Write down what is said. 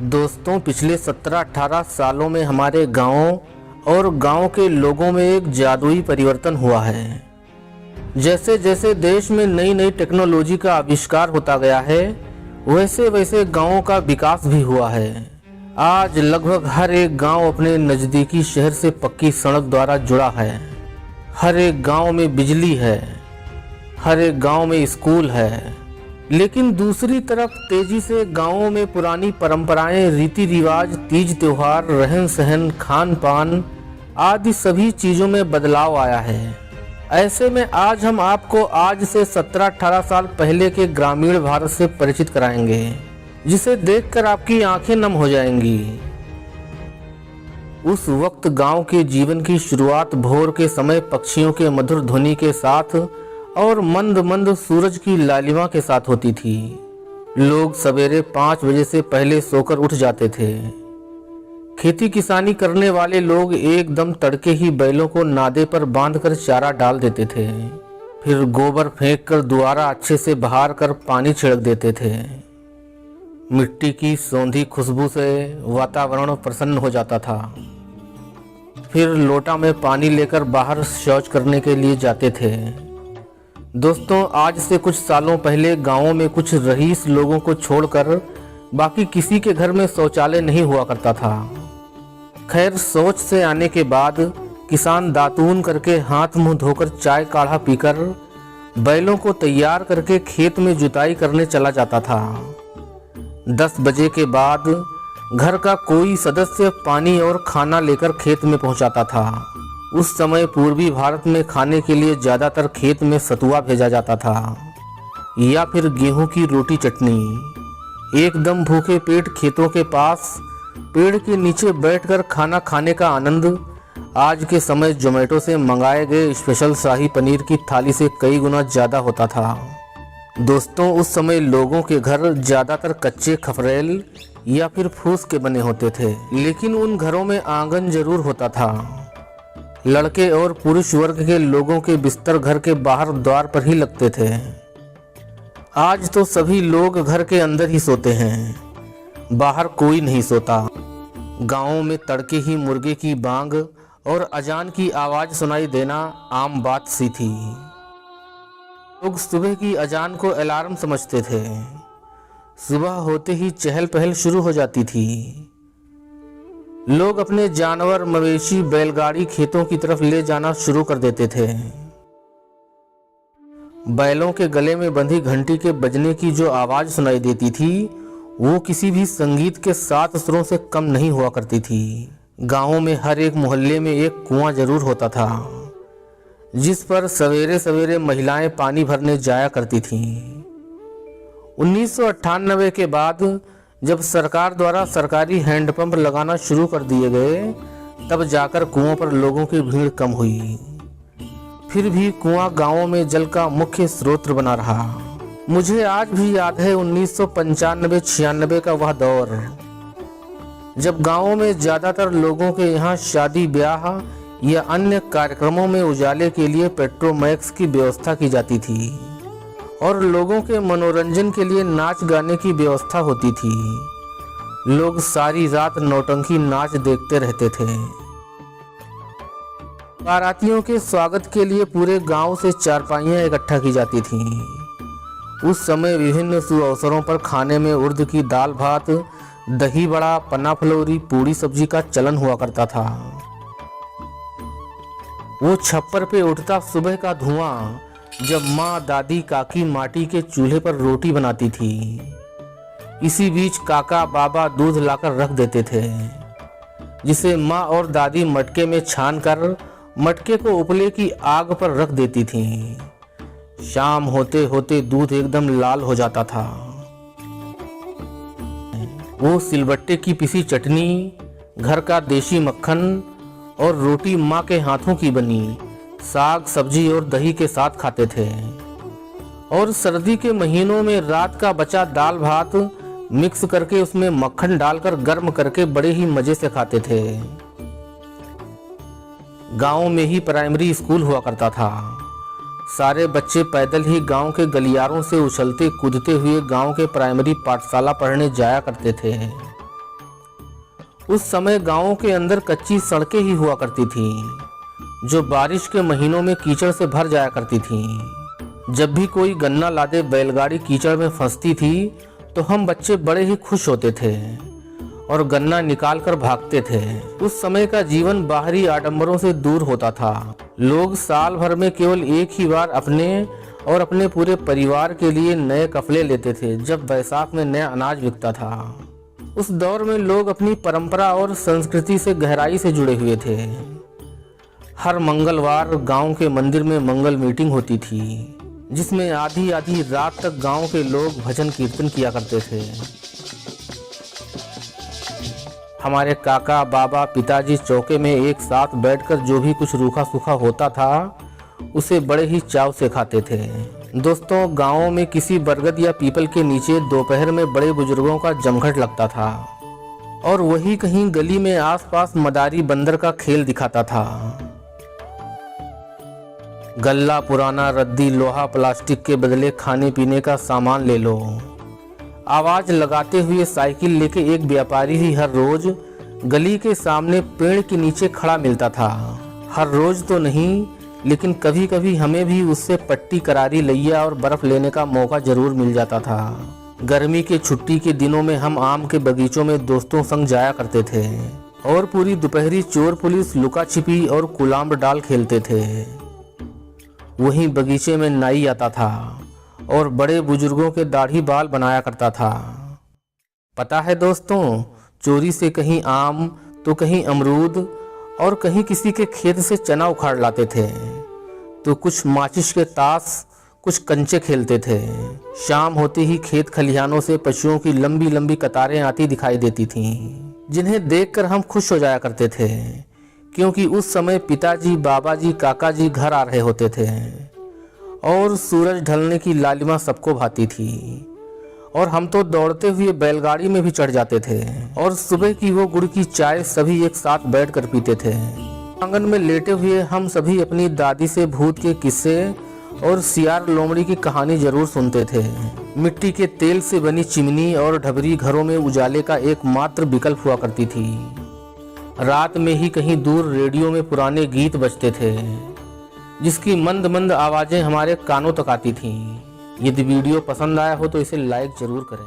दोस्तों, पिछले 17-18 सालों में हमारे गांवों और गांव के लोगों में एक जादुई परिवर्तन हुआ है। जैसे जैसे देश में नई नई टेक्नोलॉजी का आविष्कार होता गया है, वैसे वैसे गांवों का विकास भी हुआ है। आज लगभग हर एक गांव अपने नज़दीकी शहर से पक्की सड़क द्वारा जुड़ा है। हर एक गांव में बिजली है, हर एक गांव में स्कूल है। लेकिन दूसरी तरफ तेजी से गांवों में पुरानी परंपराएं, रीति रिवाज, तीज त्योहार, रहन सहन, खान पान आदि सभी चीज़ों में बदलाव आया है। ऐसे में आज हम आपको आज से 17-18 साल पहले के ग्रामीण भारत से परिचित कराएंगे, जिसे देखकर आपकी आंखें नम हो जाएंगी। उस वक्त गांव के जीवन की शुरुआत भोर के समय पक्षियों के मधुर ध्वनि के साथ और मंद मंद सूरज की लालिमा के साथ होती थी। लोग सवेरे 5 बजे से पहले सोकर उठ जाते थे। खेती किसानी करने वाले लोग एकदम तड़के ही बैलों को नादे पर बांधकर चारा डाल देते थे। फिर गोबर फेंक कर दुआरा अच्छे से बहार कर पानी छिड़क देते थे। मिट्टी की सौंधी खुशबू से वातावरण प्रसन्न हो जाता था। फिर लोटा में पानी लेकर बाहर शौच करने के लिए जाते थे। दोस्तों, आज से कुछ सालों पहले गांवों में कुछ रईस लोगों को छोड़कर बाकी किसी के घर में शौचालय नहीं हुआ करता था। खैर, शौच से आने के बाद किसान दातून करके हाथ मुंह धोकर चाय काढ़ा पीकर बैलों को तैयार करके खेत में जुताई करने चला जाता था। 10 बजे के बाद घर का कोई सदस्य पानी और खाना लेकर खेत में पहुंचाता था। उस समय पूर्वी भारत में खाने के लिए ज़्यादातर खेत में सतुआ भेजा जाता था या फिर गेहूं की रोटी चटनी। एकदम भूखे पेट खेतों के पास पेड़ के नीचे बैठकर खाना खाने का आनंद आज के समय जोमेटो से मंगाए गए स्पेशल शाही पनीर की थाली से कई गुना ज़्यादा होता था। दोस्तों, उस समय लोगों के घर ज़्यादातर कच्चे खपरेल या फिर फूस के बने होते थे, लेकिन उन घरों में आंगन जरूर होता था। लड़के और पुरुष वर्ग के लोगों के बिस्तर घर के बाहर द्वार पर ही लगते थे। आज तो सभी लोग घर के अंदर ही सोते हैं, बाहर कोई नहीं सोता। गांवों में तड़के ही मुर्गे की बांग और अजान की आवाज़ सुनाई देना आम बात सी थी। लोग सुबह की अजान को अलार्म समझते थे। सुबह होते ही चहल पहल शुरू हो जाती थी। लोग अपने जानवर, मवेशी, बैलगाड़ी खेतों की तरफ ले जाना शुरू कर देते थे। बैलों के गले में बंधी घंटी के बजने की जो आवाज़ सुनाई देती थी, वो किसी भी संगीत के 7 सुरों से कम नहीं हुआ करती थी। गांवों में हर एक मोहल्ले में एक कुआं जरूर होता था, जिस पर सवेरे सवेरे महिलाएं पानी भरने जाया करती थीं। 1998 के बाद जब सरकार द्वारा सरकारी हैंडपंप लगाना शुरू कर दिए गए, तब जाकर कुओं पर लोगों की भीड़ कम हुई। फिर भी कुआं गांवों में जल का मुख्य स्रोत बना रहा। मुझे आज भी याद है 1995-96 का वह दौर, जब गांवों में ज़्यादातर लोगों के यहाँ शादी ब्याह या अन्य कार्यक्रमों में उजाले के लिए पेट्रोमैक्स की व्यवस्था की जाती थी और लोगों के मनोरंजन के लिए नाच गाने की व्यवस्था होती थी। लोग सारी रात नौटंकी नाच देखते रहते थे। बारातियों के स्वागत के लिए पूरे गांव से चारपाइयाँ इकट्ठा की जाती थीं। उस समय विभिन्न शुभ अवसरों पर खाने में उर्द की दाल भात, दही बड़ा, पन्ना फलोरी, पूड़ी सब्जी का चलन हुआ करता था। वो छप्पर पे उठता सुबह का धुआं, जब माँ, दादी, काकी माटी के चूल्हे पर रोटी बनाती थी। इसी बीच काका बाबा दूध लाकर रख देते थे, जिसे माँ और दादी मटके में छानकर मटके को उपले की आग पर रख देती थीं। शाम होते होते दूध एकदम लाल हो जाता था। वो सिलबट्टे की पिसी चटनी, घर का देसी मक्खन और रोटी माँ के हाथों की बनी, साग सब्जी और दही के साथ खाते थे। और सर्दी के महीनों में रात का बचा दाल भात मिक्स करके उसमें मक्खन डालकर गर्म करके बड़े ही मजे से खाते थे। गांव में ही प्राइमरी स्कूल हुआ करता था। सारे बच्चे पैदल ही गांव के गलियारों से उछलते कूदते हुए गांव के प्राइमरी पाठशाला पढ़ने जाया करते थे। उस समय गांवों के अंदर कच्ची सड़कें ही हुआ करती थीं, जो बारिश के महीनों में कीचड़ से भर जाया करती थीं। जब भी कोई गन्ना लादे बैलगाड़ी कीचड़ में फंसती थी तो हम बच्चे बड़े ही खुश होते थे और गन्ना निकाल कर भागते थे। उस समय का जीवन बाहरी आडंबरों से दूर होता था। लोग साल भर में केवल एक ही बार अपने और अपने पूरे परिवार के लिए नए कपड़े लेते थे, जब बैसाख में नया अनाज बिकता था। उस दौर में लोग अपनी परंपरा और संस्कृति से गहराई से जुड़े हुए थे। हर मंगलवार गांव के मंदिर में मंगल मीटिंग होती थी, जिसमें आधी आधी रात तक गांव के लोग भजन कीर्तन किया करते थे। हमारे काका बाबा पिताजी चौके में एक साथ बैठकर जो भी कुछ रूखा सूखा होता था उसे बड़े ही चाव से खाते थे। दोस्तों, गाँवों में किसी बरगद या पीपल के नीचे दोपहर में बड़े बुजुर्गों का जमघट लगता था और वही कहीं गली में आसपास मदारी बंदर का खेल दिखाता था। गल्ला पुराना रद्दी लोहा प्लास्टिक के बदले खाने पीने का सामान ले लो, आवाज लगाते हुए साइकिल लेके एक व्यापारी ही हर रोज गली के सामने पेड़ के नीचे खड़ा मिलता था। हर रोज तो नहीं, लेकिन कभी कभी हमें भी उससे पट्टी करारी लैया और बर्फ लेने का मौका जरूर मिल जाता था। गर्मी के छुट्टी के दिनों में हम आम के बगीचों में दोस्तों संग जाया करते थे और पूरी दोपहरी चोर पुलिस, लुका छिपी और कुलाम्ब डाल खेलते थे। वहीं बगीचे में नाई आता था और बड़े बुजुर्गों के दाढ़ी बाल बनाया करता था। पता है दोस्तों, चोरी से कहीं आम तो कहीं अमरूद और कहीं किसी के खेत से चना उखाड़ लाते थे, तो कुछ माचिस के ताश, कुछ कंचे खेलते थे। शाम होते ही खेत खलिहानों से पशुओं की लंबी लंबी कतारें आती दिखाई देती थीं, जिन्हें देखकर हम खुश हो जाया करते थे, क्योंकि उस समय पिताजी, बाबाजी, काकाजी घर आ रहे होते थे और सूरज ढलने की लालिमा सबको भाती थी और हम तो दौड़ते हुए बैलगाड़ी में भी चढ़ जाते थे और सुबह की वो गुड़ की चाय सभी एक साथ बैठकर पीते थे। आंगन में लेटे हुए हम सभी अपनी दादी से भूत के किस्से और सियार लोमड़ी की कहानी जरूर सुनते थे। मिट्टी के तेल से बनी चिमनी और ढबरी घरों में उजाले का एकमात्र विकल्प हुआ करती थी। रात में ही कहीं दूर रेडियो में पुराने गीत बजते थे, जिसकी मंद मंद आवाजें हमारे कानों तक आती थीं। यदि वीडियो पसंद आया हो तो इसे लाइक जरूर करें।